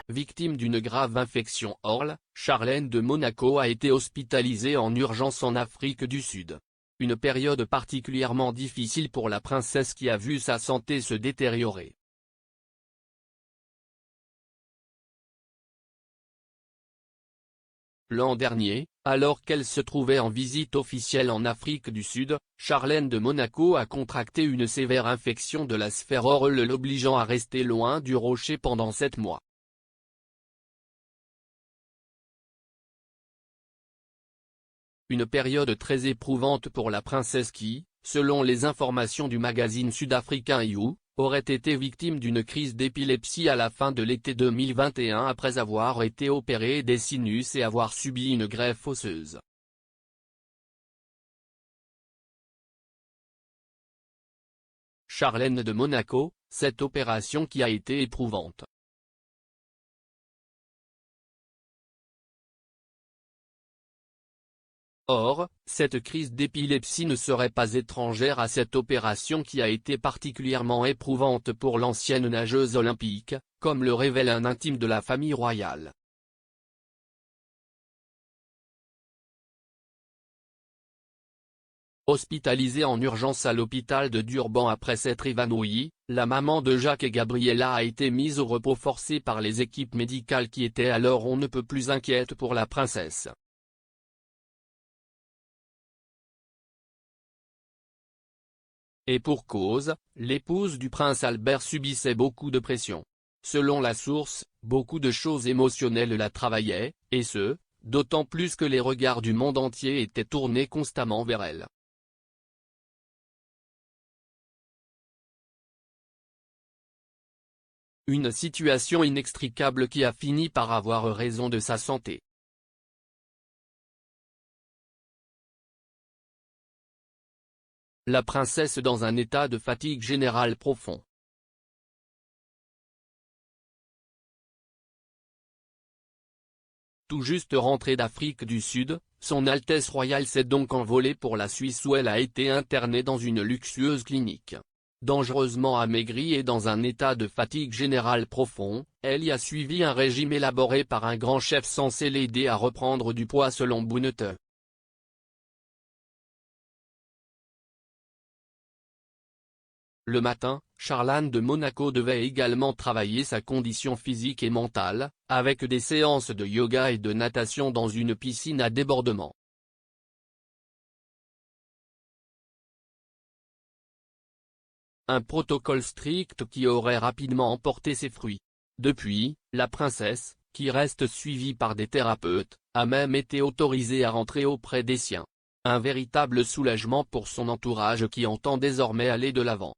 Victime d'une grave infection orale, Charlène de Monaco a été hospitalisée en urgence en Afrique du Sud. Une période particulièrement difficile pour la princesse qui a vu sa santé se détériorer. L'an dernier, alors qu'elle se trouvait en visite officielle en Afrique du Sud, Charlène de Monaco a contracté une sévère infection de la sphère orale l'obligeant à rester loin du rocher pendant 7 mois. Une période très éprouvante pour la princesse qui, selon les informations du magazine sud-africain You, aurait été victime d'une crise d'épilepsie à la fin de l'été 2021 après avoir été opérée des sinus et avoir subi une greffe osseuse. Charlène de Monaco, cette opération qui a été éprouvante. Or, cette crise d'épilepsie ne serait pas étrangère à cette opération qui a été particulièrement éprouvante pour l'ancienne nageuse olympique, comme le révèle un intime de la famille royale. Hospitalisée en urgence à l'hôpital de Durban après s'être évanouie, la maman de Jacques et Gabriella a été mise au repos forcé par les équipes médicales qui étaient alors on ne peut plus inquiètes pour la princesse. Et pour cause, l'épouse du prince Albert subissait beaucoup de pression. Selon la source, beaucoup de choses émotionnelles la travaillaient, et ce, d'autant plus que les regards du monde entier étaient tournés constamment vers elle. Une situation inextricable qui a fini par avoir raison de sa santé. La princesse dans un état de fatigue générale profond. Tout juste rentrée d'Afrique du Sud, son Altesse royale s'est donc envolée pour la Suisse où elle a été internée dans une luxueuse clinique. Dangereusement amaigrie et dans un état de fatigue générale profond, elle y a suivi un régime élaboré par un grand chef censé l'aider à reprendre du poids selon Bounete. Le matin, Charlène de Monaco devait également travailler sa condition physique et mentale, avec des séances de yoga et de natation dans une piscine à débordement. Un protocole strict qui aurait rapidement emporté ses fruits. Depuis, la princesse, qui reste suivie par des thérapeutes, a même été autorisée à rentrer auprès des siens. Un véritable soulagement pour son entourage qui entend désormais aller de l'avant.